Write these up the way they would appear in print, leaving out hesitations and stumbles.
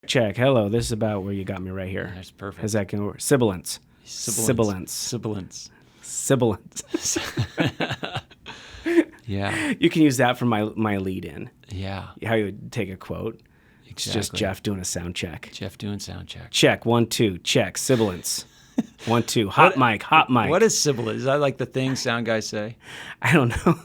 Check. Hello. This is about where you got me right here. That's perfect. How's that going to work? Sibilance. Sibilance. Yeah. You can use that for my lead in. Yeah. How you would take a quote. Exactly. It's just Geoff doing a sound check. Jeff doing sound check. Check. 1, 2. Check. Sibilance. 1, 2. Hot mic. What is sibilance? Is that like the thing sound guys say? I don't know.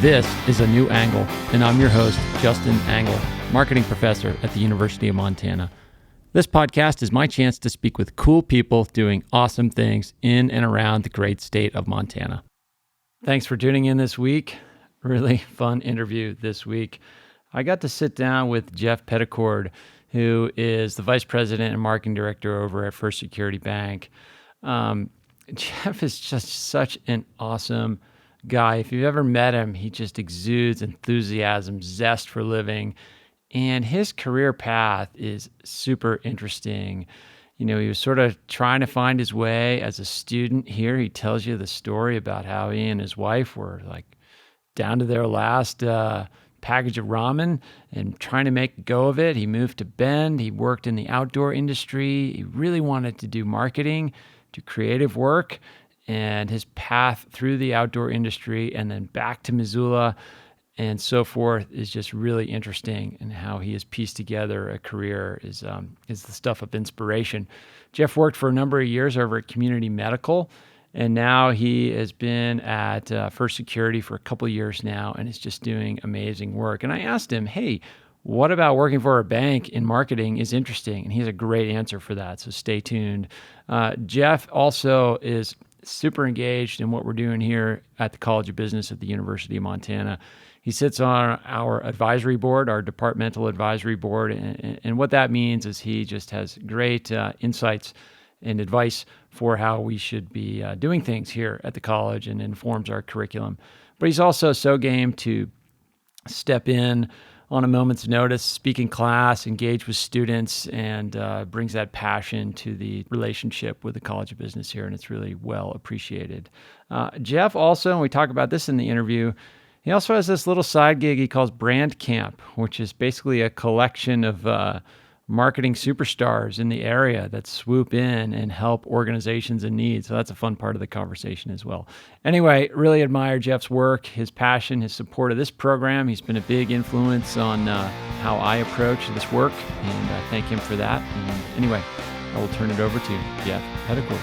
This is A New Angle, and I'm your host, Justin Angle, marketing professor at the University of Montana. This podcast is my chance to speak with cool people doing awesome things in and around the great state of Montana. Thanks for tuning in this week. Really fun interview this week. I got to sit down with Geoff Peddicord, who is the vice president and marketing director over at First Security Bank. Geoff is just such an awesome guy. If you've ever met him, he just exudes enthusiasm, zest for living, and his career path is super interesting. You know, he was sort of trying to find his way as a student here. He tells you the story about how he and his wife were like down to their last package of ramen and trying to make a go of it. He moved to Bend. He worked in the outdoor industry. He really wanted to do marketing, do creative work. And his path through the outdoor industry and then back to Missoula and so forth is just really interesting. And how he has pieced together a career is the stuff of inspiration. Geoff worked for a number of years over at Community Medical, and now he has been at First Security for a couple of years now and is just doing amazing work. And I asked him, hey, what about working for a bank in marketing is interesting? And he has a great answer for that, so stay tuned. Geoff also is super engaged in what we're doing here at the College of Business at the University of Montana. He sits on our advisory board, our departmental advisory board, and what that means is he just has great insights and advice for how we should be doing things here at the college and informs our curriculum. But he's also so game to step in on a moment's notice, speak in class, engage with students, and brings that passion to the relationship with the College of Business here, and it's really well appreciated. Geoff also, and we talk about this in the interview, he also has this little side gig he calls Brand Camp, which is basically a collection of marketing superstars in the area that swoop in and help organizations in need. So that's a fun part of the conversation as well. Anyway, really admire Geoff's work, his passion, his support of this program. He's been a big influence on how I approach this work, and I thank him for that. And anyway, I will turn it over to Geoff Peddicord.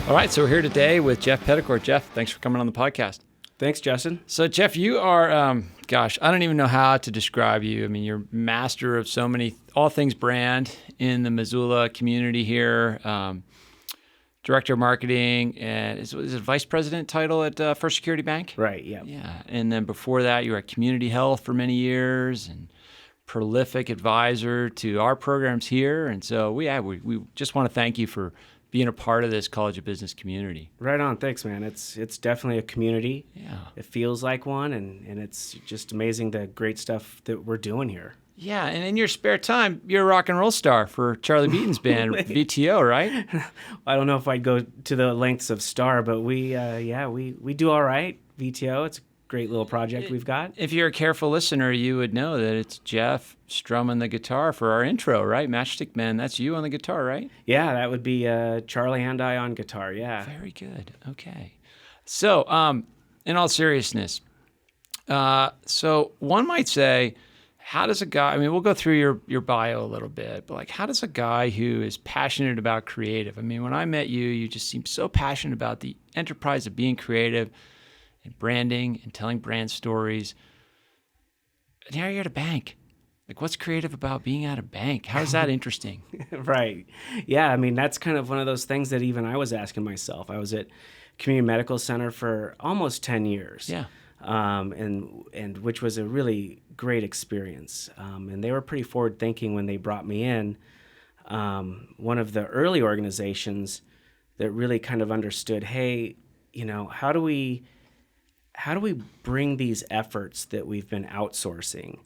All right, so we're here today with Geoff Peddicord. Geoff, thanks for coming on the podcast. Thanks, Justin. So, Geoff, you are, I don't even know how to describe you. I mean, you're master of so many, all things brand in the Missoula community here, director of marketing, and is it vice president title at First Security Bank? Right, yeah. Yeah, and then before that, you were at Community Health for many years and prolific advisor to our programs here. And so we just want to thank you for being a part of this College of Business community. Right on. Thanks, man. It's definitely a community. Yeah. It feels like one, and it's just amazing the great stuff that we're doing here. Yeah, and in your spare time, you're a rock and roll star for Charlie Beaton's band, VTO, right? I don't know if I'd go to the lengths of star, but we do all right. VTO, it's a great little project we've got. If you're a careful listener, you would know that it's Geoff strumming the guitar for our intro, right? Matchstick Man, that's you on the guitar, right? Yeah, that would be Charlie and I on guitar, yeah. Very good. Okay. So, in all seriousness, so one might say, how does a guy, I mean, we'll go through your bio a little bit, but like, how does a guy who is passionate about creative, I mean, when I met you, you just seemed so passionate about the enterprise of being creative and branding and telling brand stories. And now you're at a bank. Like, what's creative about being at a bank? How is that interesting? Right. Yeah, I mean, that's kind of one of those things that even I was asking myself. I was at Community Medical Center for almost 10 years. Yeah. And which was a really great experience. And they were pretty forward thinking when they brought me in. One of the early organizations that really kind of understood, hey, you know, how do we bring these efforts that we've been outsourcing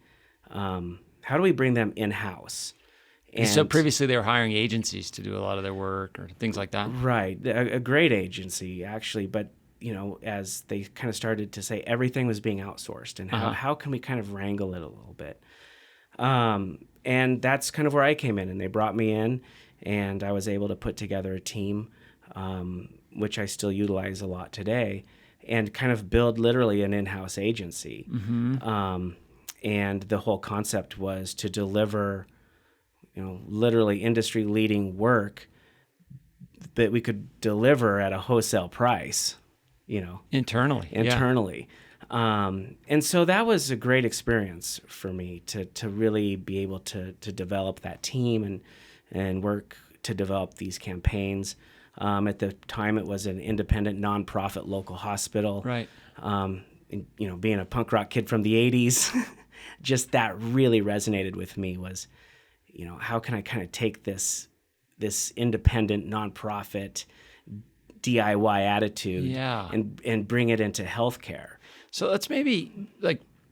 how do we bring them in-house? And so previously they were hiring agencies to do a lot of their work or things like that. Right. A great agency, actually. But, as they kind of started to say everything was being outsourced, and how can we kind of wrangle it a little bit? And that's kind of where I came in, and they brought me in, and I was able to put together a team, which I still utilize a lot today, and kind of build literally an in-house agency. And the whole concept was to deliver, literally industry-leading work that we could deliver at a wholesale price, Internally. And so that was a great experience for me to really be able to develop that team and work to develop these campaigns. At the time, it was an independent, nonprofit local hospital. Right. And, being a punk rock kid from the 80s, just that really resonated with me was, how can I kind of take this independent, nonprofit, DIY attitude and bring it into healthcare. So let's maybe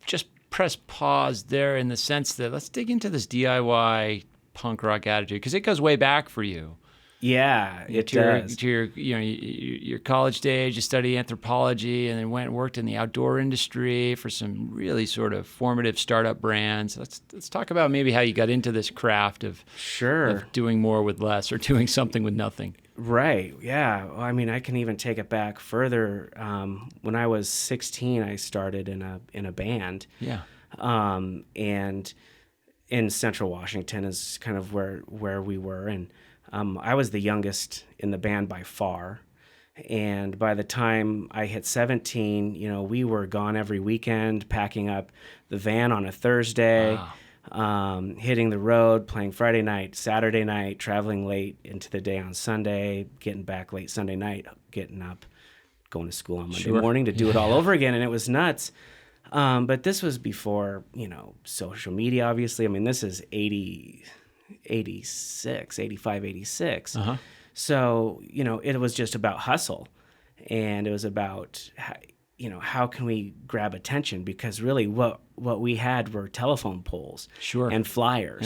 just press pause there in the sense that let's dig into this DIY punk rock attitude, because it goes way back for you. Yeah, it does. To your college days, you studied anthropology and then went and worked in the outdoor industry for some really sort of formative startup brands. Let's talk about maybe how you got into this craft of doing more with less or doing something with nothing. Right. Yeah. Well, I mean, I can even take it back further. When I was 16, I started in a band. Yeah. And in Central Washington is kind of where we were, and I was the youngest in the band by far. And by the time I hit 17, we were gone every weekend, packing up the van on a Thursday. Wow. Hitting the road, playing Friday night, Saturday night, traveling late into the day on Sunday, getting back late Sunday night, getting up, going to school on Monday morning to do it all over again. And it was nuts. But this was before, social media, obviously. I mean, this is 85, 86. So, it was just about hustle. And it was about, how can we grab attention? Because really what we had were telephone poles and flyers.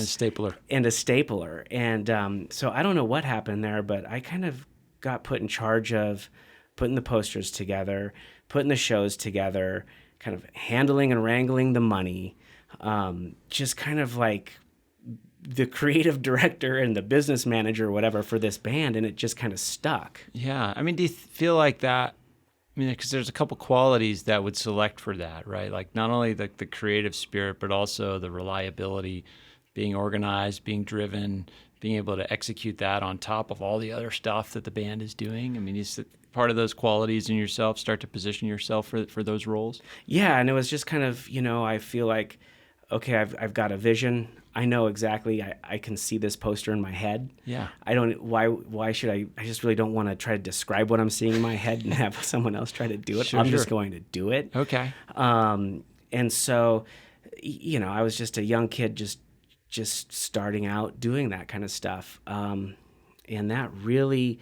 And a stapler. And so I don't know what happened there, but I kind of got put in charge of putting the posters together, putting the shows together, kind of handling and wrangling the money, just kind of like the creative director and the business manager or whatever for this band, and it just kind of stuck. Yeah. I mean, do you feel like that? I mean, because there's a couple qualities that would select for that, right? Like not only the creative spirit, but also the reliability, being organized, being driven, being able to execute that on top of all the other stuff that the band is doing. I mean, is part of those qualities in yourself start to position yourself for those roles? Yeah, and it was just kind of, I feel like, okay, I've got a vision. I know exactly. I can see this poster in my head. Yeah. Why should I just really don't want to try to describe what I'm seeing in my head and have someone else try to do it. I'm just going to do it. Okay. And so, I was just a young kid, just starting out doing that kind of stuff. And that really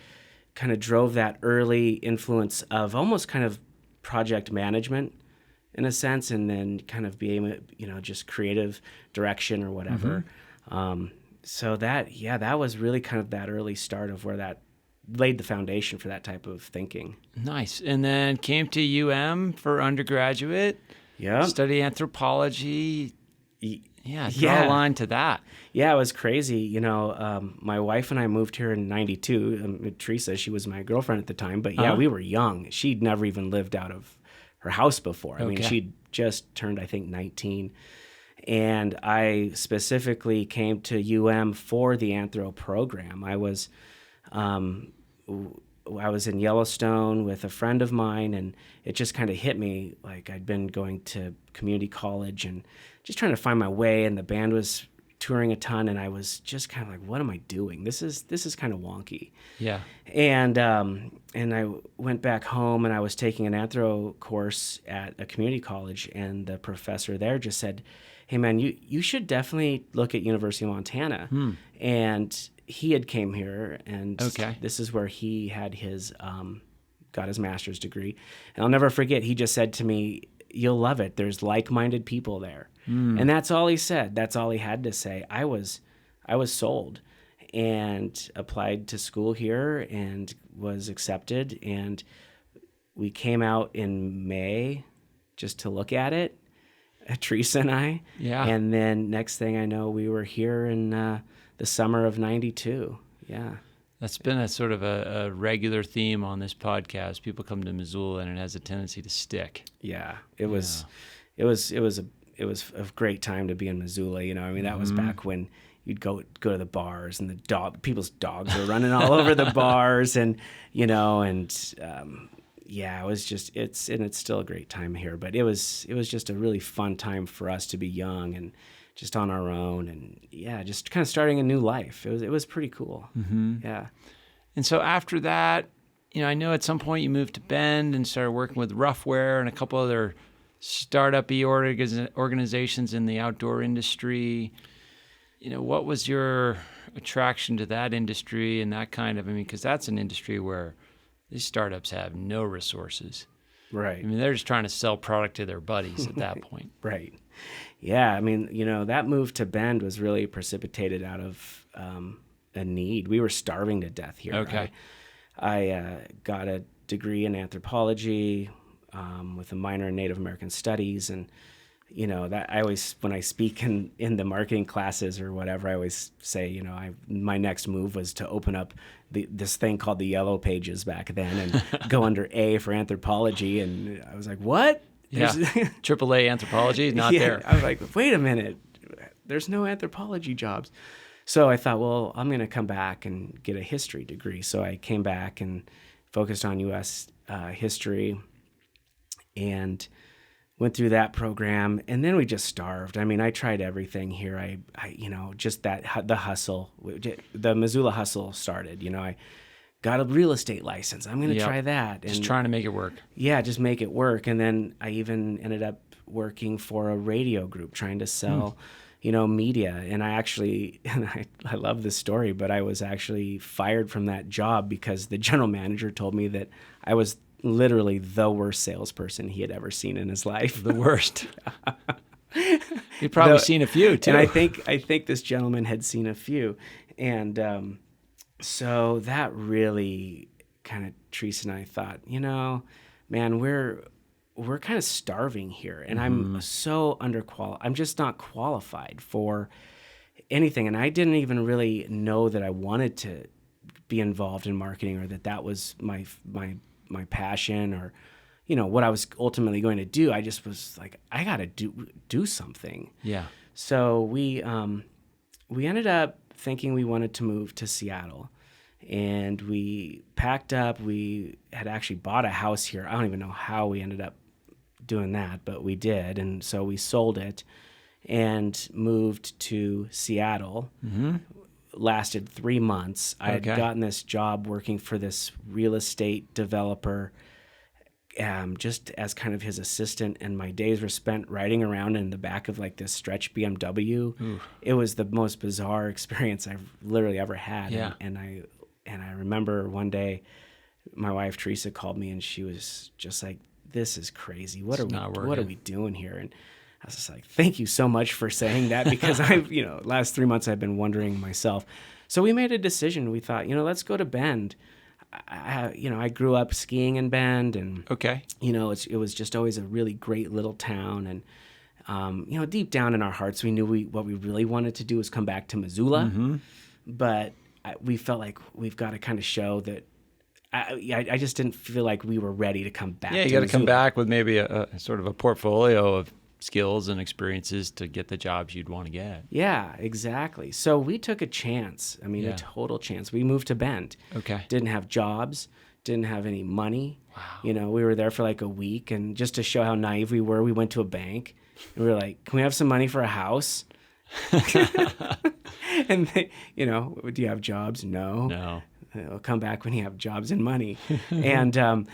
kind of drove that early influence of almost kind of project management in a sense, and then kind of being, just creative direction or whatever. So that was really kind of that early start of where that laid the foundation for that type of thinking. Nice. And then came to UM for undergraduate. Yeah. Study anthropology. Yeah, draw a line to that. Yeah, it was crazy. My wife and I moved here in 92. Teresa, she was my girlfriend at the time, but we were young. She'd never even lived out of her house before. I mean, she'd just turned, I think, 19. And I specifically came to UM for the anthro program. I was in Yellowstone with a friend of mine, and it just kind of hit me. Like, I'd been going to community college and just trying to find my way, and the band was touring a ton, and I was just kind of like, what am I doing? This is kind of wonky. Yeah. And I went back home, and I was taking an anthro course at a community college, and the professor there just said, hey man, you should definitely look at University of Montana. And he had came here, and this is where he had his got his master's degree. And I'll never forget, he just said to me, you'll love it. There's like-minded people there. And that's all he said. That's all he had to say. I was sold and applied to school here and was accepted. And we came out in May just to look at it, Teresa and I. Yeah. And then next thing I know, we were here in the summer of 92. Yeah. That's been a sort of a regular theme on this podcast. People come to Missoula and it has a tendency to stick. Yeah. It was a great time to be in Missoula. You know, I mean, that was back when you'd go to the bars and people's dogs were running all over the bars, and you know, and yeah, it was just it's still a great time here. But it was just a really fun time for us to be young and just on our own, and yeah, just kind of starting a new life. It was pretty cool. Yeah. And so after that, you know, I know at some point you moved to Bend and started working with Roughwear and a couple other startup-y organizations in the outdoor industry. You know, what was your attraction to that industry and that kind of, I mean, because that's an industry where these startups have no resources. Right. I mean, they're just trying to sell product to their buddies at that point. Right. Yeah. I mean, you know, that move to Bend was really precipitated out of a need. We were starving to death here. Okay. I got a degree in anthropology with a minor in Native American studies. And, you know, that I always, when I speak in the marketing classes or whatever, I always say, you know, my next move was to open up this thing called the Yellow Pages back then and go under A for anthropology. And I was like, what? Yeah. AAA anthropology, not there. I was like, wait a minute. There's no anthropology jobs. So I thought, well, I'm going to come back and get a history degree. So I came back and focused on U.S. History and went through that program. And then we just starved. I mean, I tried everything here. I you know, just the hustle, the Missoula hustle started. You know, I got a real estate license. I'm going to try that. Just trying to make it work. Yeah, just make it work. And then I even ended up working for a radio group trying to sell, you know, media. And I love this story, but I was actually fired from that job because the general manager told me that I was literally the worst salesperson he had ever seen in his life. The worst. You'd probably seen a few too. And I think this gentleman had seen a few. And so that really kind of, Teresa and I thought, you know, man, we're kind of starving here, and I'm so underqualified. I'm just not qualified for anything, and I didn't even really know that I wanted to be involved in marketing, or that was my passion, or you know what I was ultimately going to do. I just was like, I got to do something. Yeah. So we ended up thinking we wanted to move to Seattle. And we packed up. We had actually bought a house here. I don't even know how we ended up doing that, but we did. And so we sold it and moved to Seattle. Lasted 3 months. I had gotten this job working for this real estate developer just as kind of his assistant, and my days were spent riding around in the back of like this stretch BMW. Ooh. It was the most bizarre experience I've literally ever had. Yeah. And I remember one day my wife Teresa called me and she was just like, this is crazy. What are we doing here? And I was just like, thank you so much for saying that, because I've, you know, last 3 months I've been wondering myself. So we made a decision. We thought, you know, let's go to Bend. I grew up skiing in Bend, and you know, it was just always a really great little town. And you know, deep down in our hearts, we knew what we really wanted to do was come back to Missoula. But we felt like we've got to kind of show that. I just didn't feel like we were ready to come back. Yeah, you got to come back with maybe a sort of a portfolio of skills and experiences to get the jobs you'd want to get. Yeah, exactly. So we took a chance. I mean, a total chance. We moved to Bend. Okay. Didn't have jobs. Didn't have any money. Wow. You know, we were there for like a week, and just to show how naive we were, we went to a bank and we were like, "Can we have some money for a house?" And they, you know, do you have jobs? No. It'll come back when you have jobs and money. And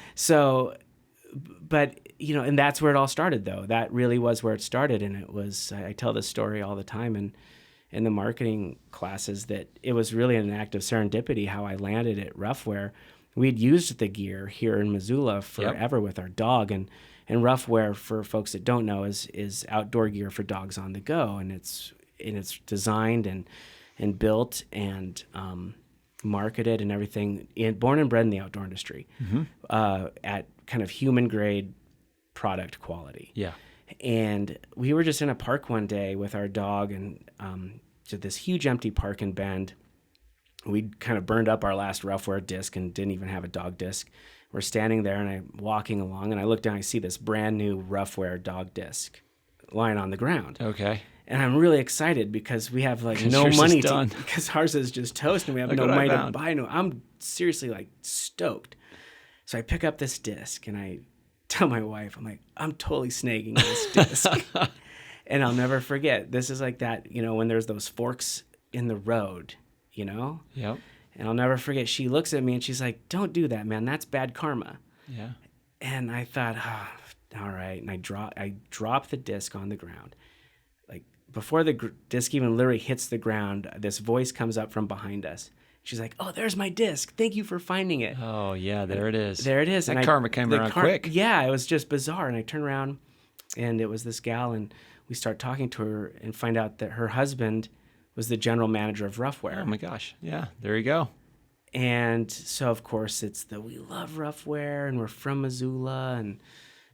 but, you know, and that's where it all started, though. That really was where it started. And it was, I tell this story all the time in the marketing classes, that it was really an act of serendipity how I landed at Roughwear. We'd used the gear here in Missoula forever with our dog. And And Roughwear, for folks that don't know, is outdoor gear for dogs on the go, and it's designed and built and marketed and everything, born and bred in the outdoor industry, at kind of human grade product quality. Yeah. And we were just in a park one day with our dog, and to this huge empty park in Bend. We'd kind of burned up our last Roughwear disc and didn't even have a dog disc. We're standing there, and I'm walking along, and I look down, I see this brand new Roughwear dog disc lying on the ground. Okay. And I'm really excited because we have like no money because ours is just toast, and we have no money to buy. No, I'm seriously like stoked. So I pick up this disc, and I tell my wife, I'm like, I'm totally snagging this disc. And I'll never forget. This is like that, when there's those forks in the road, Yep. And I'll never forget. She looks at me and she's like, don't do that, man. That's bad karma. Yeah. And I thought, all right. And I drop the disc on the ground. Like before the disc even literally hits the ground, this voice comes up from behind us. She's like, oh, there's my disc. Thank you for finding it. Oh, yeah, there it is. There it is. That karma came around quick. Yeah, it was just bizarre. And I turn around, and it was this gal, and we start talking to her and find out that her husband was the general manager of Roughwear. Oh, my gosh. Yeah, there you go. And so, of course, it's we love Roughwear, and we're from Missoula and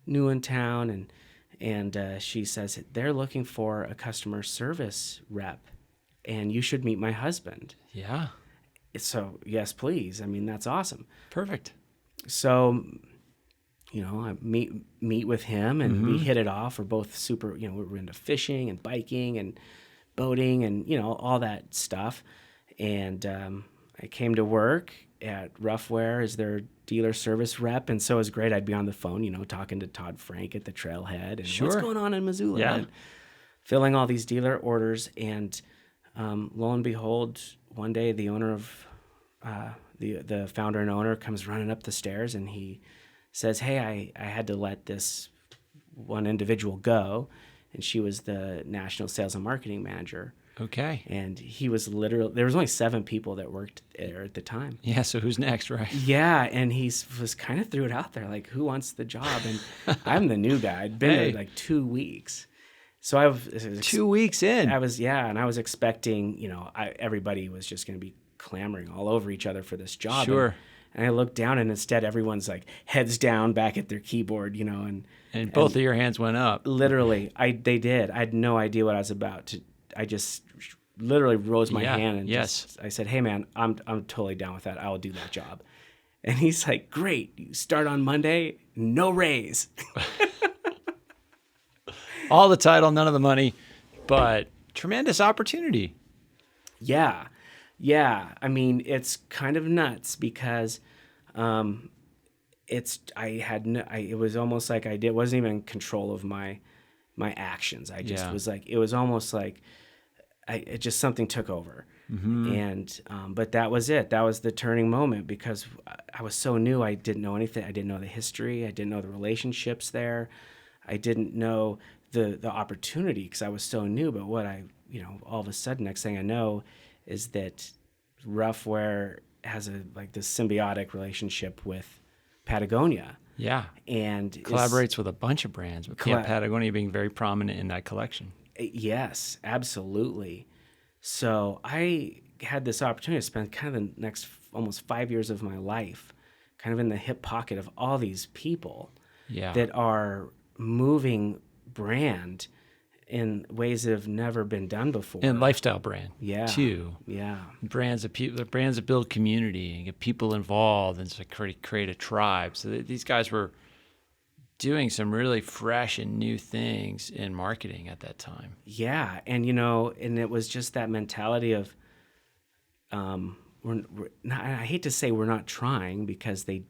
new in town. And she says, they're looking for a customer service rep, and you should meet my husband. Yeah. So, yes, please. I mean, that's awesome. Perfect. So, I meet with him, and we hit it off. We're both super, we're into fishing and biking and boating and, all that stuff. And I came to work at Roughwear as their dealer service rep. And so it was great. I'd be on the phone, talking to Todd Frank at the Trailhead and what's going on in Missoula. Yeah. And filling all these dealer orders. And lo and behold, one day the owner of the founder and owner comes running up the stairs, and he says, hey, I had to let this one individual go, and she was the national sales and marketing manager. Okay. And he was literally, there was only 7 people that worked there at the time. Yeah, so who's next, right? Yeah, and he was kind of threw it out there, like, who wants the job? And I'm the new guy. I'd been there like 2 weeks. So I was 2 weeks in. I was expecting, everybody was just going to be clamoring all over each other for this job. Sure. And I looked down, and instead everyone's like heads down back at their keyboard, and both of your hands went up. Literally, they did. I had no idea what I was about to. I just literally rose my hand and I said, "Hey, man, I'm totally down with that. I'll do that job." And he's like, "Great, you start on Monday, no raise." All the title, none of the money, but tremendous opportunity. Yeah. I mean, it's kind of nuts because it was almost like wasn't even in control of my actions. I just was like, it was almost like it just something took over. And but that was it. That was the turning moment because I was so new. I didn't know anything. I didn't know the history. I didn't know the relationships there. I didn't know the opportunity because I was so new. But what all of a sudden, next thing I know is that Roughwear has this symbiotic relationship with Patagonia. Yeah. And collaborates with a bunch of brands, but Patagonia being very prominent in that collection. Yes, absolutely. So I had this opportunity to spend kind of the next almost 5 years of my life kind of in the hip pocket of all these people that are moving brand in ways that have never been done before. And lifestyle brand, too. Yeah. Brands that build community and get people involved and create a tribe. So these guys were doing some really fresh and new things in marketing at that time. Yeah, and and it was just that mentality of, we're not, I hate to say we're not trying because they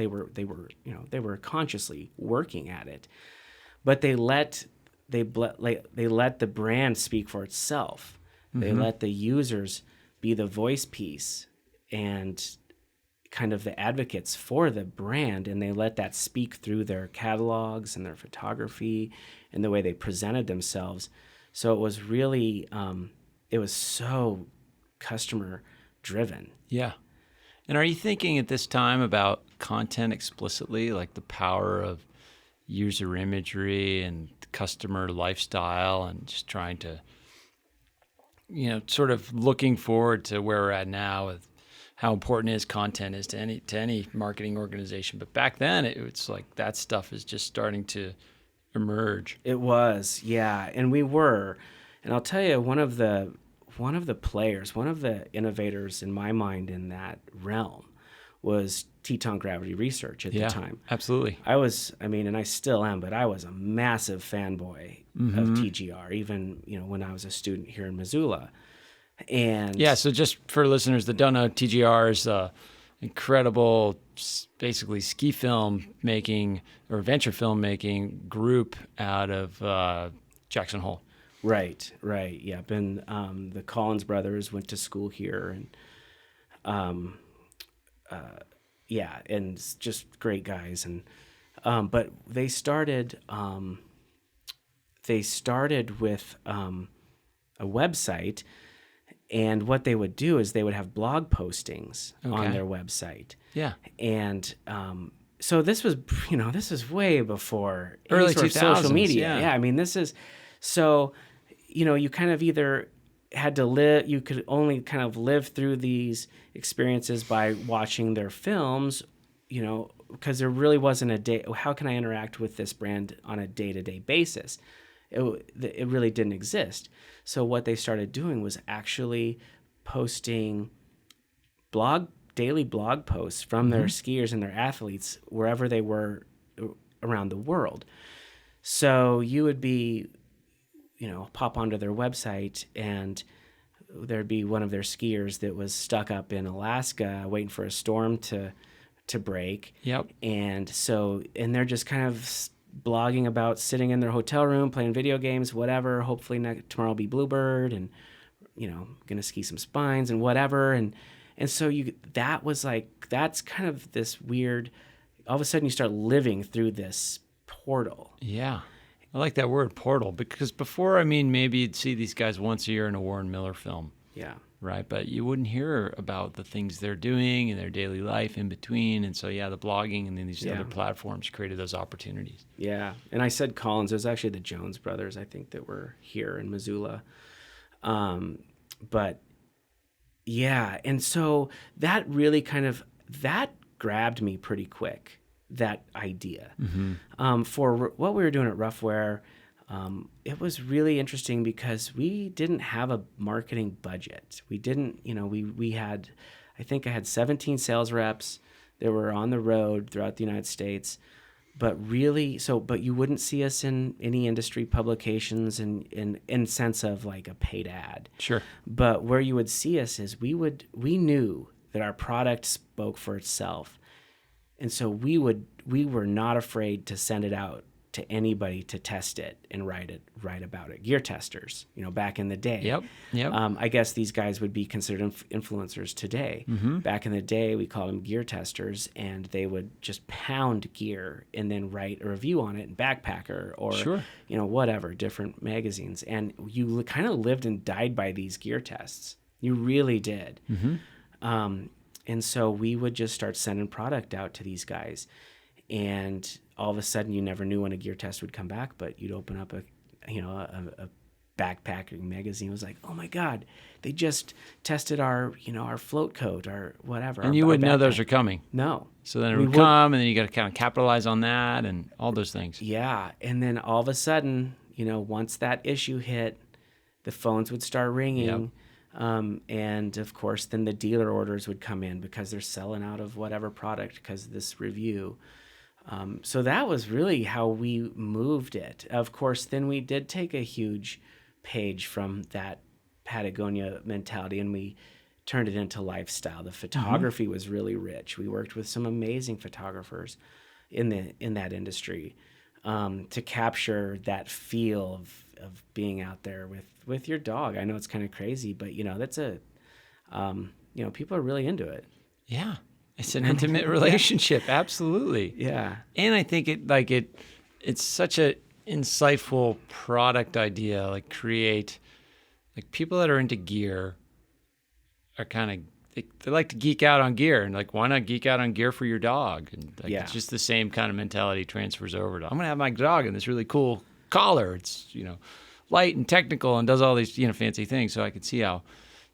were consciously working at it, but they let the brand speak for itself. They let the users be the voice piece and kind of the advocates for the brand, and they let that speak through their catalogs and their photography and the way they presented themselves. So it was really, it was so customer driven. Yeah. And are you thinking at this time about content explicitly, like the power of user imagery and customer lifestyle, and just trying to, sort of looking forward to where we're at now with how important is content is to any marketing organization. But back then, it's like that stuff is just starting to emerge. It was, yeah, and we were, and I'll tell you, one of the players, one of the innovators in my mind in that realm was Teton Gravity Research at the time. Absolutely. And I still am, but I was a massive fanboy of TGR, even, when I was a student here in Missoula. And yeah, so just for listeners that don't know, TGR is incredible, basically ski film making or adventure filmmaking group out of Jackson Hole. Right. Yeah, the Collins brothers went to school here, and and just great guys. And but they started with a website. And what they would do is they would have blog postings on their website. Yeah. And so this was way before early any sort of 2000s, social media. Yeah. I mean, this is so, you kind of either had to live, you could only kind of live through these experiences by watching their films, because there really wasn't a day. How can I interact with this brand on a day-to-day basis? It really didn't exist. So what they started doing was actually posting daily blog posts from their skiers and their athletes wherever they were around the world. So you would be, pop onto their website, and there'd be one of their skiers that was stuck up in Alaska waiting for a storm to break. Yep. And they're just kind of blogging about sitting in their hotel room, playing video games, whatever. Hopefully tomorrow will be Bluebird, and, going to ski some spines and whatever. And so that's kind of this weird, all of a sudden you start living through this portal. Yeah. I like that word, portal, because before, maybe you'd see these guys once a year in a Warren Miller film. Yeah. Right. But you wouldn't hear about the things they're doing in their daily life in between. And so, the blogging and then these other platforms created those opportunities. Yeah. And I said Collins, it was actually the Jones brothers, I think, that were here in Missoula. But yeah. And so that really that grabbed me pretty quick, that idea. For what we were doing at Roughwear, it was really interesting because we didn't have a marketing budget. We didn't, we had, I think I had 17 sales reps that were on the road throughout the United States, but you wouldn't see us in any industry publications in sense of like a paid ad. Sure. But where you would see us is we knew that our product spoke for itself. And so we were not afraid to send it out to anybody to test it and write about it. Gear testers, back in the day. Yep. I guess these guys would be considered influencers today. Back in the day, we called them gear testers, and they would just pound gear and then write a review on it in Backpacker or, whatever, different magazines. And you kind of lived and died by these gear tests. You really did. And so we would just start sending product out to these guys. And all of a sudden, you never knew when a gear test would come back, but you'd open up a backpacking magazine. It was like, oh my God, they just tested our float coat or whatever. And you wouldn't know those are coming. No. So then it would come, and then you got to kind of capitalize on that and all those things. Yeah. And then all of a sudden, once that issue hit, the phones would start ringing. And of course, then the dealer orders would come in because they're selling out of whatever product because of this review. So that was really how we moved it. Of course, then we did take a huge page from that Patagonia mentality, and we turned it into lifestyle. The photography was really rich. We worked with some amazing photographers in that industry to capture that feel of being out there with your dog. I know it's kind of crazy, but that's people are really into it. Yeah. It's an intimate relationship. Absolutely. Yeah. And I think it's such a insightful product idea, like people that are into gear are they like to geek out on gear, and like, why not geek out on gear for your dog? And like, Yeah. it's just the same kind of mentality transfers over to, I'm gonna have my dog in this really cool collar. It's light and technical and does all these fancy things. So I could see how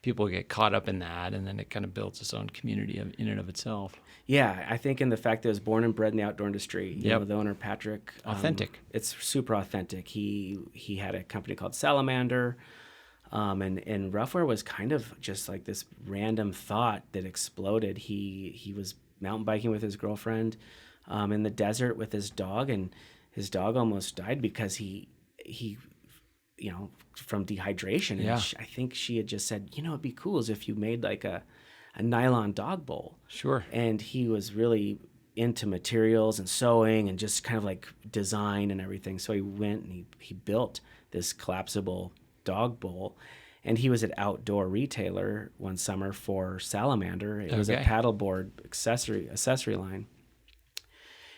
people get caught up in that, and then it kind of builds its own community in and of itself. Yeah, I think in the fact that I was born and bred in the outdoor industry. Yep. The owner, Patrick. Authentic. It's super authentic. He had a company called Salamander, and Roughwear was kind of just like this random thought that exploded. He was mountain biking with his girlfriend in the desert with his dog, and his dog almost died because he from dehydration. Yeah. And I think she had just said, it'd be cool as if you made like a nylon dog bowl. Sure. And he was really into materials and sewing and just kind of like design and everything. So he went and he built this collapsible dog bowl. And he was at Outdoor Retailer one summer for Salamander. It was a paddleboard accessory line.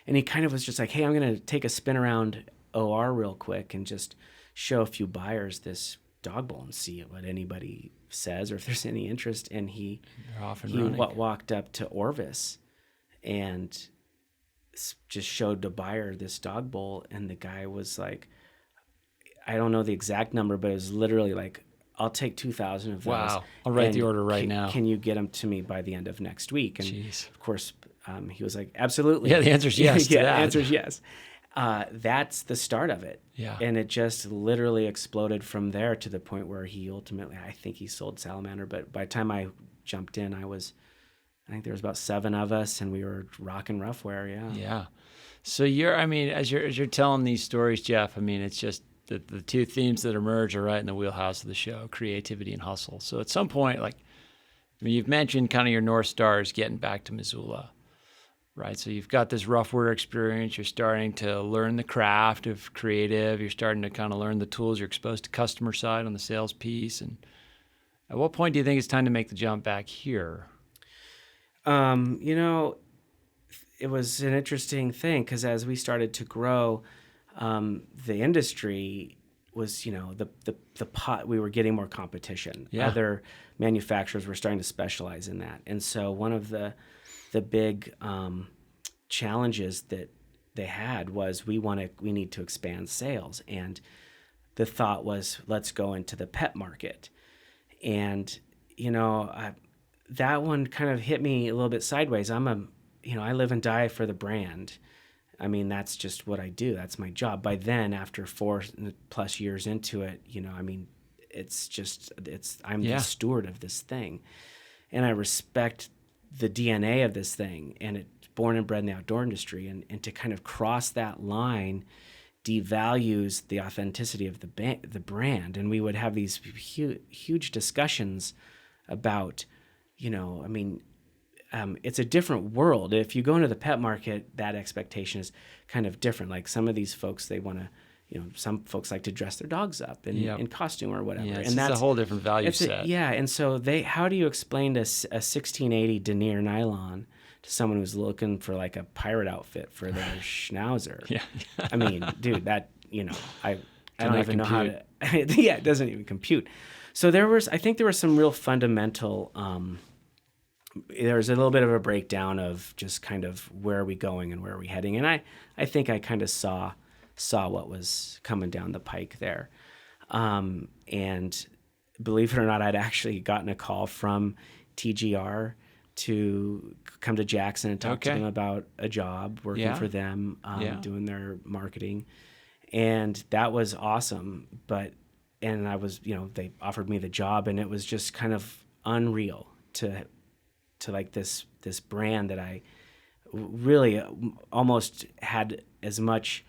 And he kind of was just like, hey, I'm going to take a spin around OR real quick and just show a few buyers this dog bowl and see what anybody says or if there's any interest. And he walked up to Orvis and just showed the buyer this dog bowl, and the guy was like, I don't know the exact number, but it was literally like, I'll take 2,000 of those. Wow. I'll write the order right now. Can you get them to me by the end of next week? And Jeez. Of course, he was like, absolutely. Yeah, the answer's yes to yeah, that. The answer's yes. That's the start of it. Yeah. And it just literally exploded from there to the point where he ultimately, I think he sold Salamander, but by the time I jumped in, I think there was about 7 of us, and we were rocking Roughwear. Yeah. Yeah. So as you're telling these stories, Geoff, it's just the two themes that emerge are right in the wheelhouse of the show: creativity and hustle. So at some point, you've mentioned kind of your North Stars getting back to Missoula, right? So you've got this Roughwear experience. You're starting to learn the craft of creative. You're starting to kind of learn the tools. You're exposed to customer side on the sales piece. And at what point do you think it's time to make the jump back here? It was an interesting thing because as we started to grow, the industry was, the pot, we were getting more competition. Yeah. Other manufacturers were starting to specialize in that. And so one of the big challenges that they had was we need to expand sales. And the thought was, let's go into the pet market. And, that one kind of hit me a little bit sideways. I live and die for the brand. That's just what I do. That's my job. By then, after 4+ years into it, I'm the steward of this thing. And I respect the DNA of this thing, and it's born and bred in the outdoor industry. And to kind of cross that line devalues the authenticity of the brand. And we would have these huge discussions about, it's a different world. If you go into the pet market, that expectation is kind of different. Like some of these folks, they want to, some folks like to dress their dogs up in costume or whatever. Yeah, and that's a whole different value set. And so how do you explain to a 1680 denier nylon to someone who's looking for like a pirate outfit for their schnauzer? Yeah. Dude, that, I don't even know how to, it doesn't even compute. So I think there was some real fundamental, there was a little bit of a breakdown of just kind of where are we going and where are we heading. And I think I kind of saw what was coming down the pike there. And believe it or not, I'd actually gotten a call from TGR to come to Jackson and talk to them about a job working for them, doing their marketing. And that was awesome. And I was, they offered me the job, and it was just kind of unreal to like this brand that I really almost had as much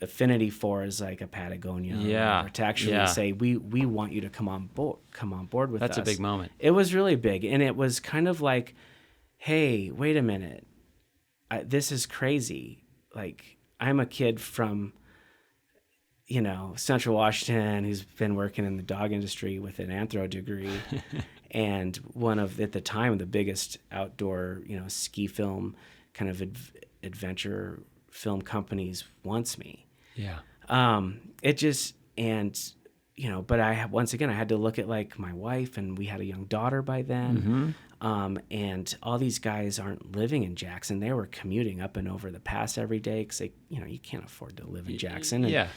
affinity for as like a Patagonia. Or to actually say, we want you to come on board with us. That's a big moment. It was really big. And it was kind of like, hey, wait a minute. This is crazy. Like, I'm a kid from, Central Washington who's been working in the dog industry with an anthro degree and one of, at the time, the biggest outdoor, ski film kind of adventure film companies wants me. Yeah. It just, and, but once again, I had to look at like my wife, and we had a young daughter by then. And all these guys aren't living in Jackson. They were commuting up and over the pass every day because you can't afford to live in Jackson. And, Yeah.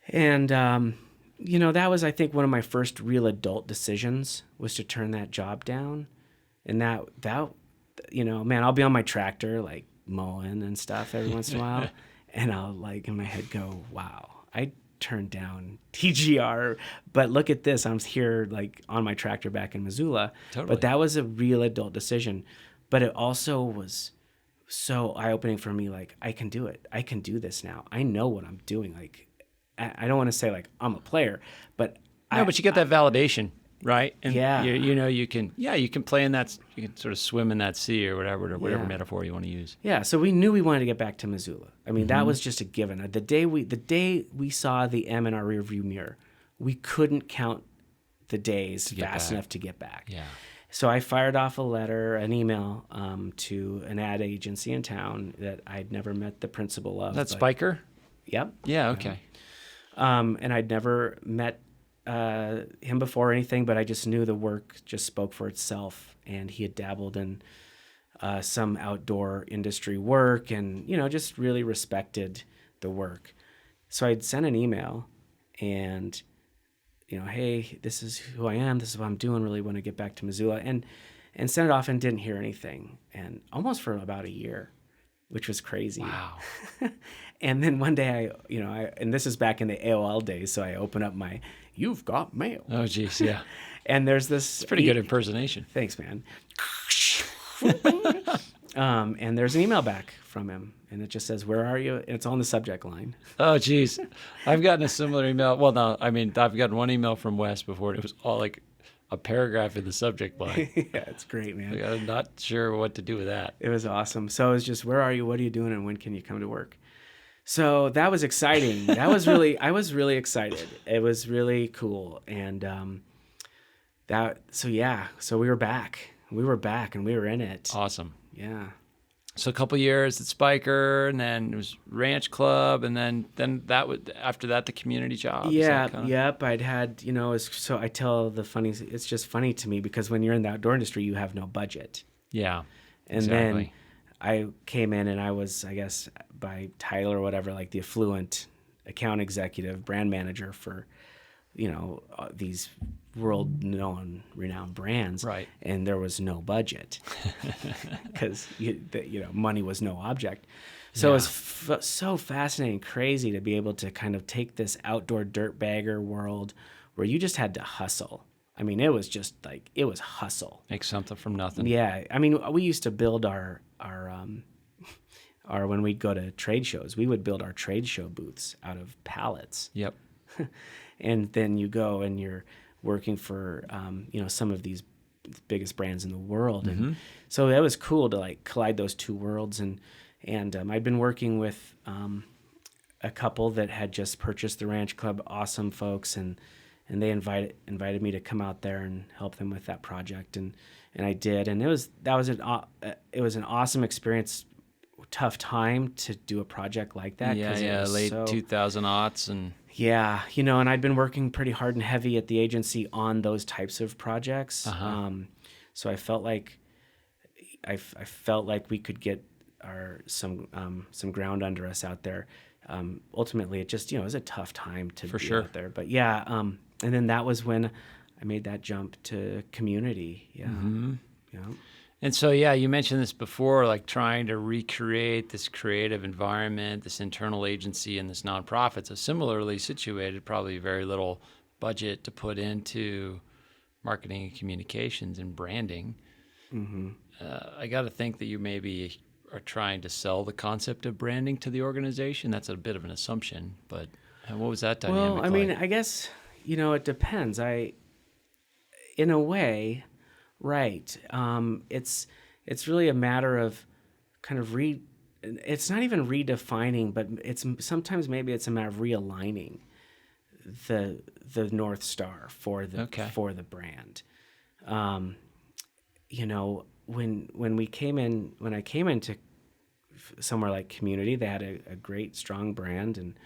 And, that was, I think, one of my first real adult decisions was to turn that job down. And that, man, I'll be on my tractor, like mowing and stuff every once in a while. And I'll like in my head go, wow, I turned down TGR, but look at this. I'm here like on my tractor back in Missoula. Totally. But that was a real adult decision. But it also was so eye-opening for me. Like, I can do it. I can do this now. I know what I'm doing. Like, I don't want to say like I'm a player, but but you get that validation, right? And Yeah. you can play in that, you can sort of swim in that sea or whatever Yeah. metaphor you want to use. Yeah, so we knew we wanted to get back to Missoula. I mean, that was just a given. The day we saw the M in our rearview mirror, we couldn't count the days fast enough to get back. Yeah. So I fired off an email to an ad agency in town that I'd never met the principal of. That's Spiker? Yep. Yeah, okay. And I'd never met him before or anything, but I just knew the work just spoke for itself. And he had dabbled in some outdoor industry work and, just really respected the work. So I'd sent an email and, hey, this is who I am. This is what I'm doing. Really want to get back to Missoula. And sent it off and didn't hear anything. And almost for about a year, which was crazy. Wow. And then one day and this is back in the AOL days. So I open up my, "You've got mail." Oh, geez, yeah. And there's this. It's pretty good impersonation. Thanks, man. And there's an email back from him, and it just says, "Where are you?" And it's on the subject line. Oh, geez. I've gotten a similar email. Well, no, I mean, I've gotten one email from Wes before, and it was all like a paragraph in the subject line. Yeah, it's great, man. Like, I'm not sure what to do with that. It was awesome. So it was just, "Where are you? What are you doing? And when can you come to work?" So that was exciting. I was really excited. It was really cool. And so we were back. We were back and we were in it. Awesome. Yeah. So a couple years at Spiker, and then it was Ranch Club, and then that would, after that, the community job. Yep. I'd had, so I tell it's just funny to me because when you're in the outdoor industry, you have no budget. Yeah. And exactly. then I came in and I was, I guess, by title or whatever, like the affluent account executive, brand manager for, these world-known, renowned brands. Right. And there was no budget because, money was no object. So it was so fascinating, crazy to be able to kind of take this outdoor dirtbagger world where you just had to hustle. I mean, it was just like, it was hustle. Make something from nothing. Yeah. I mean, we used to build our when we'd go to trade shows, we would build our trade show booths out of pallets. Yep. And then you go and you're working for, some of these biggest brands in the world. And so that was cool to like collide those two worlds. And I'd been working with a couple that had just purchased the Ranch Club, awesome folks. And they invited me to come out there and help them with that project. And I did. And it was an awesome experience. Tough time to do a project like that. Yeah, late 2000s and yeah, and I'd been working pretty hard and heavy at the agency on those types of projects. So I felt like we could get some ground under us out there. Ultimately, it just it was a tough time to be out there. But yeah, and then that was when I made that jump to community. Yeah, yeah. And so, you mentioned this before, like trying to recreate this creative environment, this internal agency, and this nonprofit. So similarly situated, probably very little budget to put into marketing and communications and branding. I got to think that you maybe are trying to sell the concept of branding to the organization. That's a bit of an assumption, but what was that dynamic like? Well, I mean, I guess, it depends. In a way... Right. It's really a matter of kind of it's not even redefining, but sometimes maybe it's a matter of realigning the North Star for the brand. When I came into somewhere like Community, they had a great, strong brand and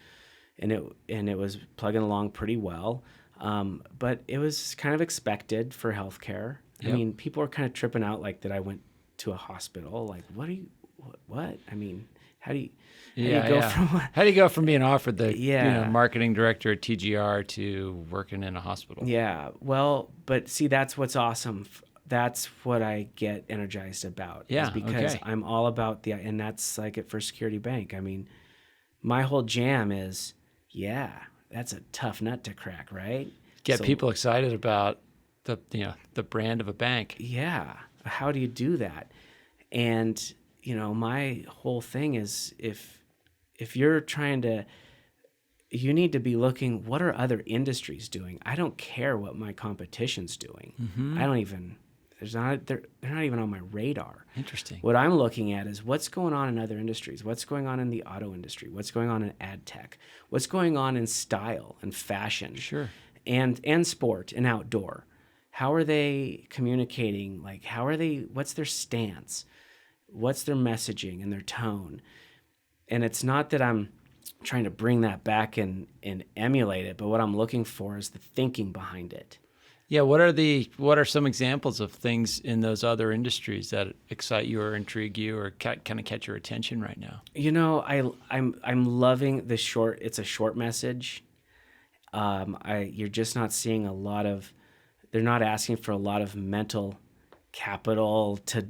it was plugging along pretty well. But it was kind of expected for healthcare. I Yep. mean, people are kind of tripping out like that I went to a hospital. Like, what? I mean, how do you, how do you go from, How do you go from being offered the yeah, marketing director at TGR to working in a hospital? yeah. Well, but see, that's what's awesome. That's what I get energized about. Yeah, Is because okay. I'm all about and that's like at First Security Bank. I mean, my whole jam is, yeah, that's a tough nut to crack, right? Get So, people excited about the brand of a bank. yeah, how do you do that? And my whole thing is if you're trying to, you need to be looking, what are other industries doing? I don't care what my competition's doing. I don't even, they're not even on my radar. Interesting. What I'm looking at is what's going on in other industries. What's going on in the auto industry? What's going on in ad tech? What's going on in style and fashion? Sure. And sport and outdoor. How are they communicating? Like, what's their stance? What's their messaging and their tone? And it's not that I'm trying to bring that back and emulate it, but what I'm looking for is the thinking behind it. Yeah, what are some examples of things in those other industries that excite you or intrigue you or kind of catch your attention right now? I'm loving the short. It's a short message. You're just not seeing a lot of. They're not asking for a lot of mental capital to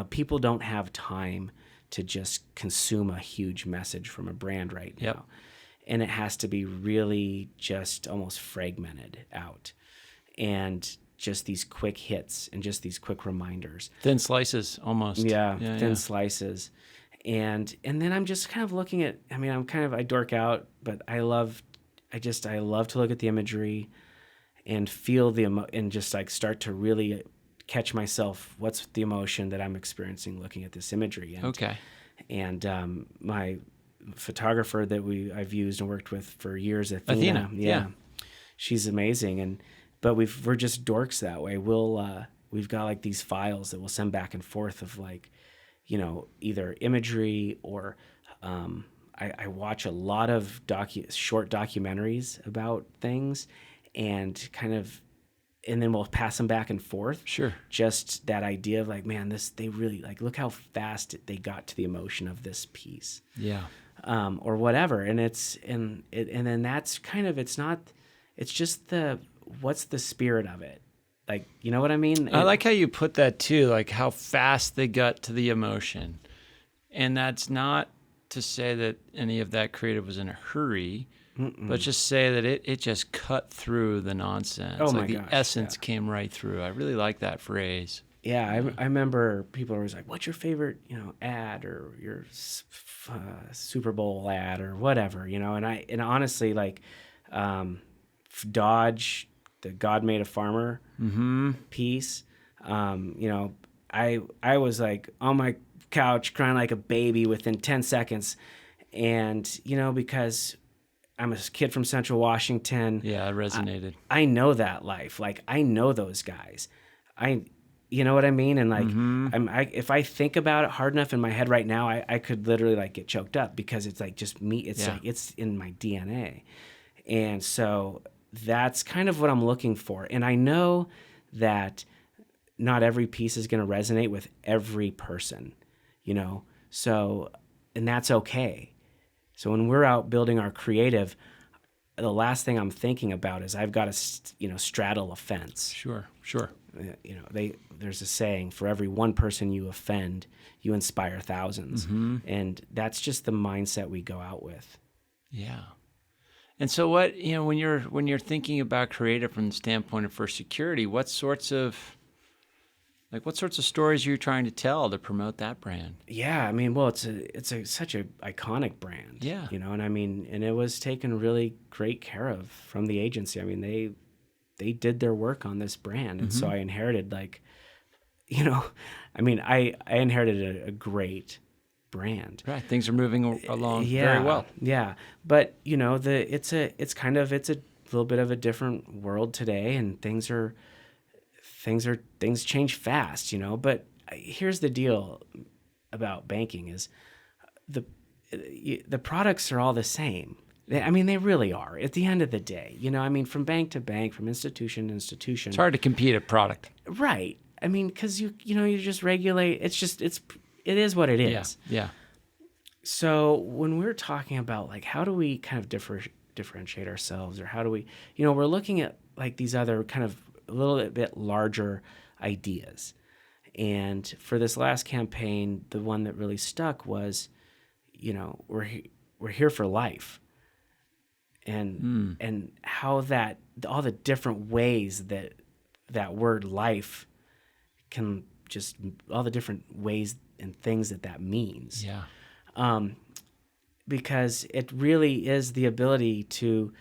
people don't have time to just consume a huge message from a brand right now. Yep. And it has to be really just almost fragmented out and just these quick hits and just these quick reminders. Thin slices almost. Yeah, thin slices. And then I'm just kind of looking at, I dork out, but I love to look at the imagery and feel and just like start to really catch myself. What's the emotion that I'm experiencing looking at this imagery? And, Okay. And my photographer that I've used and worked with for years, Athena. yeah, she's amazing. But we're just dorks that way. We've got like these files that we'll send back and forth of like, either imagery or I watch a lot of short documentaries about things and then we'll pass them back and forth. Sure. Just that idea of like, man, they really like, look how fast they got to the emotion of this piece. Yeah. Or whatever. And then that's kind of, it's just what's the spirit of it? Like, you know what I mean? I like how you put that too, like how fast they got to the emotion. And that's not to say that any of that creative was in a hurry, but just say that it just cut through the nonsense. Oh like my the gosh, essence came right through. I really like that phrase. Yeah, I remember people were always like, what's your favorite, ad or your Super Bowl ad or whatever, and honestly, like, Dodge, the God Made a Farmer piece, I was like on my couch crying like a baby within 10 seconds. And, because I'm a kid from Central Washington. Yeah, it resonated. I know that life. Like, I know those guys. You know what I mean? And like, if I think about it hard enough in my head right now, I could literally like get choked up because it's like just me. It's like, it's in my DNA. And so that's kind of what I'm looking for. And I know that not every piece is going to resonate with every person, so, and that's okay. So when we're out building our creative, the last thing I'm thinking about is I've got to, straddle a fence. Sure. There's a saying, for every one person you offend, you inspire thousands. And that's just the mindset we go out with. Yeah. And so what, when you're thinking about creative from the standpoint of First Security, what sorts of stories are you trying to tell to promote that brand? Yeah, well, it's such an iconic brand. Yeah. And it was taken really great care of from the agency. They did their work on this brand. And so I inherited I inherited a great brand. Right. Things are moving along very well. Yeah. But, it's a little bit of a different world today, and things change fast, but here's the deal about banking is the products are all the same. I mean, they really are. At the end of the day, I mean, from bank to bank, from institution to institution. It's hard to compete at product. Right. I mean, because you just regulate. It is what it is. Yeah. So when we're talking about like how do we kind of differentiate ourselves, or how do we, we're looking at like these other kind of a little bit larger ideas. And for this last campaign, the one that really stuck was, we're here for life. And how that all the different ways that word life can just all the different ways and things that means. Yeah. Because it really is the ability to,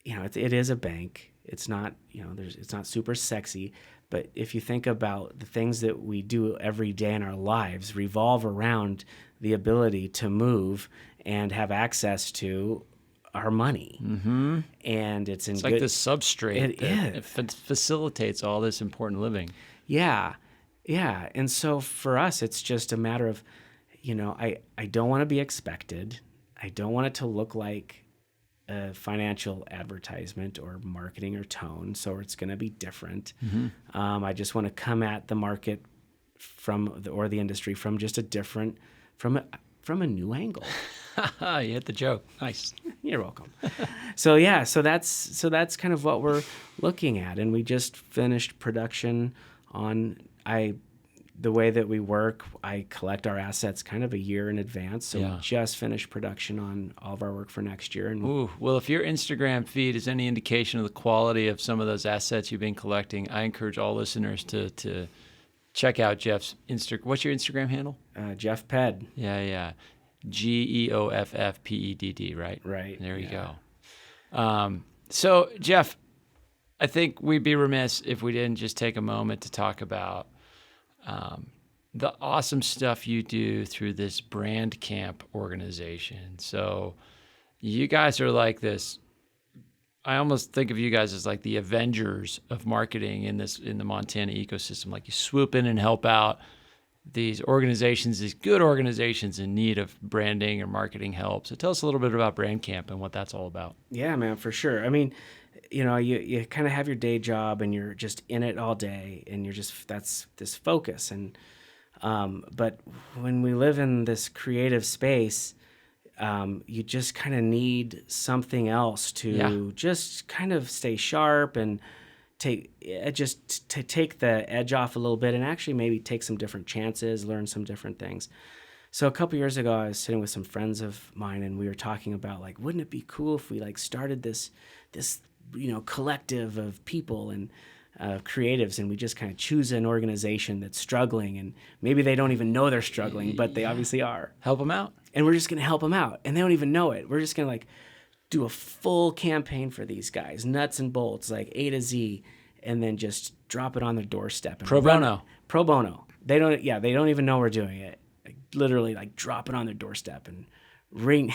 it is a bank. It's not, it's not super sexy, but if you think about the things that we do every day in our lives revolve around the ability to move and have access to our money. Mm-hmm. And it's like this substrate it facilitates all this important living. Yeah. Yeah. And so for us, it's just a matter of, I don't want to be expected. I don't want it to look like a financial advertisement or marketing or tone. So it's going to be different. Mm-hmm. I just want to come at the market or the industry from just from a new angle. You hit the joke. Nice. You're welcome. So that's kind of what we're looking at. And we just finished production on the way that we work. I collect our assets kind of a year in advance. So we just finished production on all of our work for next year. And well, if your Instagram feed is any indication of the quality of some of those assets you've been collecting, I encourage all listeners to check out Geoff's Instagram. What's your Instagram handle? Geoff Pedd. Yeah. GeoffPedded, right? Right. There you go. So, Geoff, I think we'd be remiss if we didn't just take a moment to talk about the awesome stuff you do through this brand camp organization. So you guys are like this, I almost think of you guys as like the Avengers of marketing in the Montana ecosystem. Like you swoop in and help out these organizations, these good organizations in need of branding or marketing help. So tell us a little bit about Brand Camp and what that's all about. Yeah, man, for sure. I mean, you kind of have your day job and you're just in it all day, and that's this focus. And but when we live in this creative space, you just kind of need something else to just kind of stay sharp and take the edge off a little bit, and actually maybe take some different chances, learn some different things. So a couple years ago, I was sitting with some friends of mine, and we were talking about like, wouldn't it be cool if we like started this collective of people and creatives, and we just kind of choose an organization that's struggling, and maybe they don't even know they're struggling, but they obviously are. Help them out. And we're just going to help them out, and they don't even know it. We're just going to like do a full campaign for these guys, nuts and bolts, like A to Z, and then just drop it on their doorstep. And Pro bono. Pro bono. They don't even know we're doing it. Like, literally, like drop it on their doorstep and ring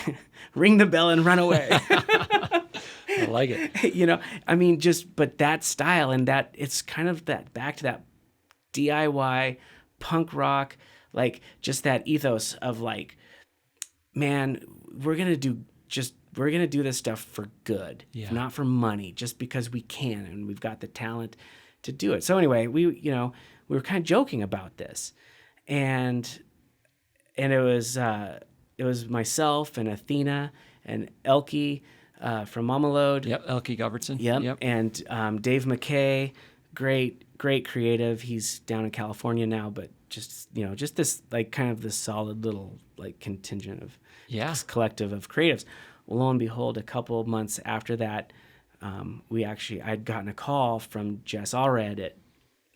the bell and run away. I like it. I mean, but that style, and that it's kind of that back to that DIY punk rock, like just that ethos of like, man, we're going to do this stuff for good, not for money, just because we can and we've got the talent to do it. So anyway, we were kind of joking about this, and it was myself and Athena and Elke from Mamalode. Yep, Elke Govertson. Yep. And Dave McKay, great creative. He's down in California now, but just this like kind of this solid little like contingent of this collective of creatives. Well, lo and behold, a couple of months after that, I'd gotten a call from Jess Allred at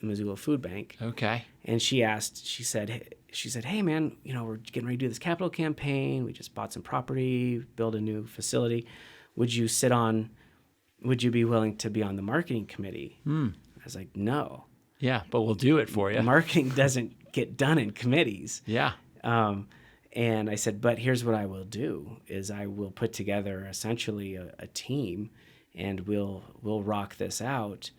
Missoula Food Bank. Okay. And she said, hey man, we're getting ready to do this capital campaign. We just bought some property, build a new facility. Would you be willing to be on the marketing committee? I was like, no. Yeah, but we'll do it for you. Marketing doesn't get done in committees. Yeah. And I said, but here's what I will do is I will put together essentially a team, and we'll rock this out.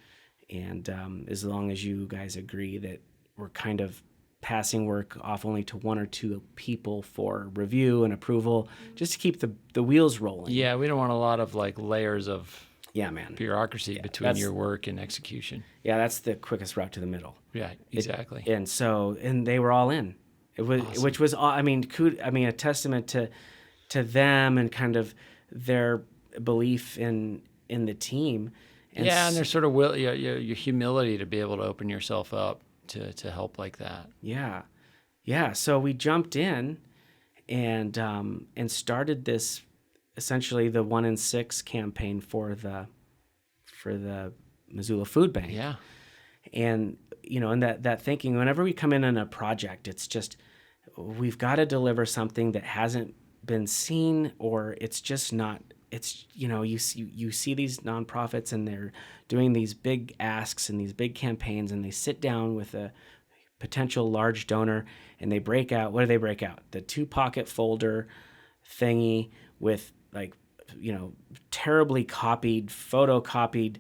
And as long as you guys agree that we're kind of passing work off only to one or two people for review and approval, just to keep the wheels rolling. Yeah, we don't want a lot of like layers of Yeah, man. bureaucracy between your work and execution. Yeah, that's the quickest route to the middle. Yeah, exactly. And they were all in. It was, awesome. Which was, I mean, a testament to them and kind of their belief in the team. And their sort of your humility to be able to open yourself up to help like that. Yeah. So we jumped in and started this, essentially the 1 in 6 campaign for the Missoula Food Bank. Yeah. And and that thinking, whenever we come in on a project, it's just we've got to deliver something that hasn't been seen, or it's just not. It's you see these nonprofits and they're doing these big asks and these big campaigns, and they sit down with a potential large donor and they break out. What do they break out? The 2-pocket folder thingy with like terribly photocopied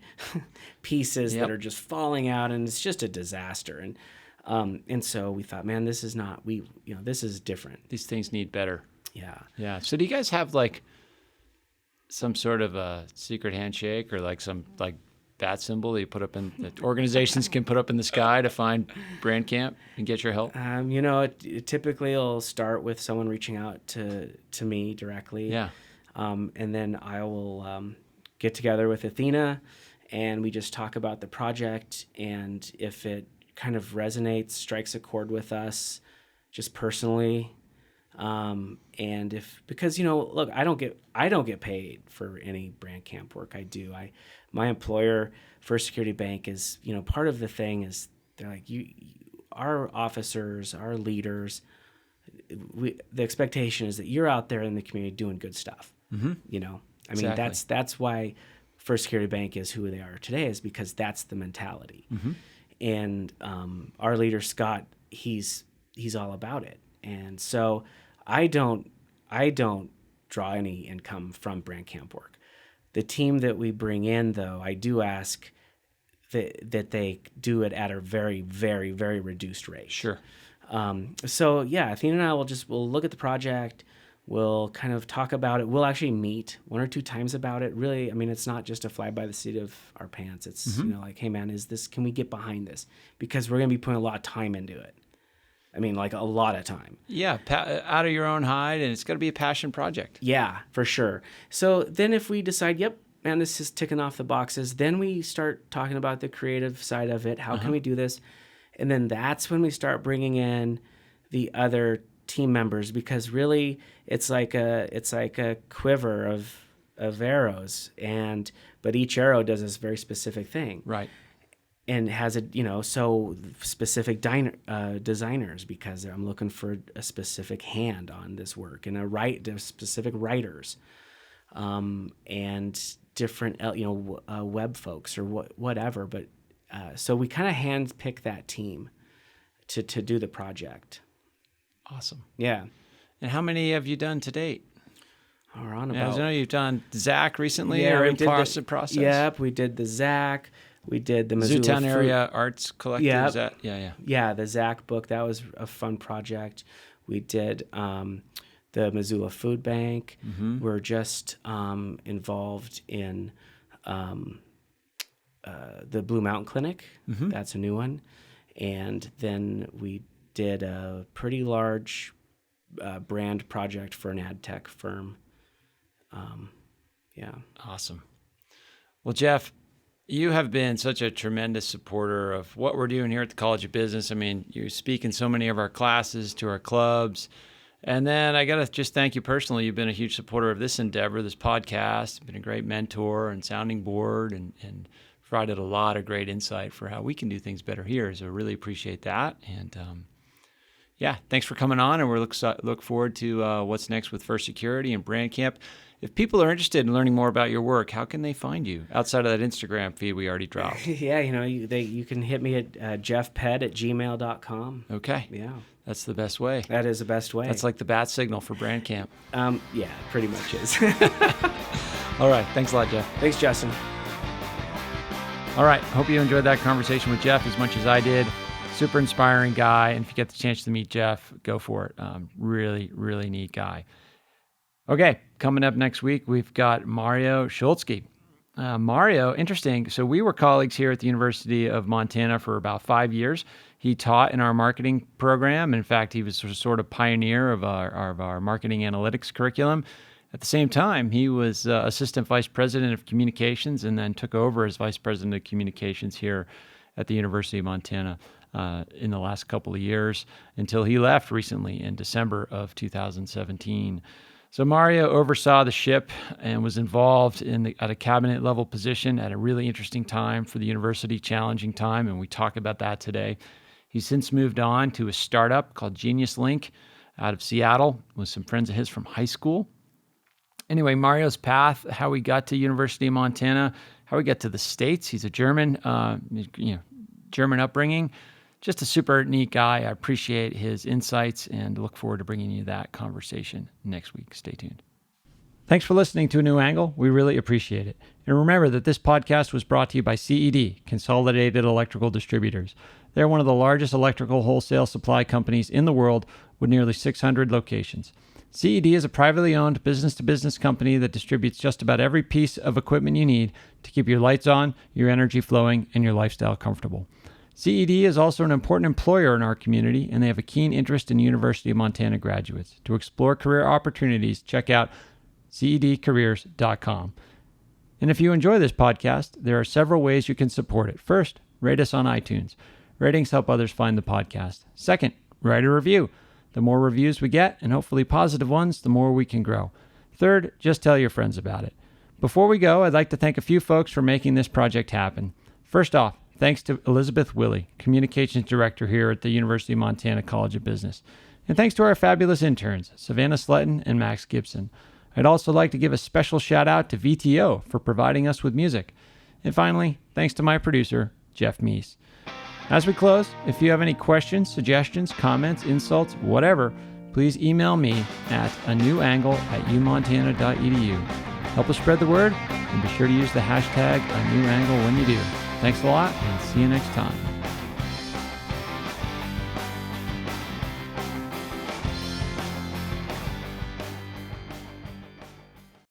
pieces that are just falling out, and it's just a disaster. And so we thought, man, this is not this is different. These things need better. Yeah. So do you guys have like some sort of a secret handshake or like some like bat symbol that you put up that organizations can put up in the sky to find Brand Camp and get your help? It typically will start with someone reaching out to me directly. Yeah. And then I will get together with Athena, and we just talk about the project, and if it kind of resonates, strikes a chord with us, just personally, and because look, I don't get paid for any Brand Camp work I do. My employer, First Security Bank, is part of the thing is they're like our officers, our leaders. The expectation is that you're out there in the community doing good stuff. Mm-hmm. Exactly. That's why First Security Bank is who they are today, is because that's the mentality. Mm-hmm. And our leader Scott, he's all about it. And so I don't draw any income from Brand Camp work. The team that we bring in, though, I do ask that they do it at a very, very, very reduced rate. Sure. So yeah, Athena and I we'll look at the project. We'll kind of talk about it. We'll actually meet 1 or 2 times about it. Really, it's not just a fly by the seat of our pants. It's like, hey man, can we get behind this? Because we're going to be putting a lot of time into it. Like a lot of time. Yeah, out of your own hide, and it's got to be a passion project. Yeah, for sure. So then if we decide, yep, man, this is ticking off the boxes, then we start talking about the creative side of it. How can we do this? And then that's when we start bringing in the other team members, because really it's like a quiver of arrows, but each arrow does this very specific thing. Right. And has so specific designers, because I'm looking for a specific hand on this work, and there's specific writers, and different web folks or whatever. But so we kind of hand pick that team to do the project. Awesome. Yeah. And how many have you done to date? We're on I about. know you've done Zach recently, Yeah, or we in did process. Yep, we did the Zach. We did the Missoula Zootown Area Arts Collective. Yep. Is that? Yeah. Yeah, the Zach book. That was a fun project. We did the Missoula Food Bank. Mm-hmm. We're just involved in the Blue Mountain Clinic. Mm-hmm. That's a new one. And then we did a pretty large brand project for an ad tech firm. Yeah. Awesome. Well, Geoff, you have been such a tremendous supporter of what we're doing here at the College of Business. You speak in so many of our classes, to our clubs. And then I got to just thank you personally. You've been a huge supporter of this endeavor, this podcast. You've been a great mentor and sounding board, and provided a lot of great insight for how we can do things better here. So I really appreciate that. And thanks for coming on. And we look forward to what's next with First Security and Brand Camp. If people are interested in learning more about your work, how can they find you outside of that Instagram feed we already dropped? Yeah, you can hit me at geoffped@gmail.com. Okay. Yeah. That's the best way. That is the best way. That's like the bat signal for Brand Camp. Yeah, pretty much is. All right. Thanks a lot, Geoff. Thanks, Justin. All right. Hope you enjoyed that conversation with Geoff as much as I did. Super inspiring guy. And if you get the chance to meet Geoff, go for it. Really, really neat guy. Okay, coming up next week, we've got Mario Schultzke. Mario, interesting. So we were colleagues here at the University of Montana for about 5 years. He taught in our marketing program. In fact, he was sort of pioneer of our marketing analytics curriculum. At the same time, he was assistant vice president of communications and then took over as vice president of communications here at the University of Montana in the last couple of years until he left recently in December of 2017. So Mario oversaw the ship and was involved at a cabinet level position at a really interesting time for the university, challenging time, and we talk about that today. He's since moved on to a startup called Genius Link out of Seattle with some friends of his from high school. Anyway, Mario's path, how he got to University of Montana, how he got to the States. He's a German, German upbringing. Just a super neat guy. I appreciate his insights and look forward to bringing you that conversation next week. Stay tuned. Thanks for listening to A New Angle. We really appreciate it. And remember that this podcast was brought to you by CED, Consolidated Electrical Distributors. They're one of the largest electrical wholesale supply companies in the world with nearly 600 locations. CED is a privately owned business-to-business company that distributes just about every piece of equipment you need to keep your lights on, your energy flowing, and your lifestyle comfortable. CED is also an important employer in our community, and they have a keen interest in University of Montana graduates. To explore career opportunities, check out cedcareers.com. And if you enjoy this podcast, there are several ways you can support it. First, rate us on iTunes. Ratings help others find the podcast. Second, write a review. The more reviews we get, and hopefully positive ones, the more we can grow. Third, just tell your friends about it. Before we go, I'd like to thank a few folks for making this project happen. First off, thanks to Elizabeth Willey, Communications Director here at the University of Montana College of Business. And thanks to our fabulous interns, Savannah Sletton and Max Gibson. I'd also like to give a special shout out to VTO for providing us with music. And finally, thanks to my producer, Jeff Meese. As we close, if you have any questions, suggestions, comments, insults, whatever, please email me at anewangle@umontana.edu. Help us spread the word, and be sure to use the hashtag #anewangle when you do. Thanks a lot, and see you next time.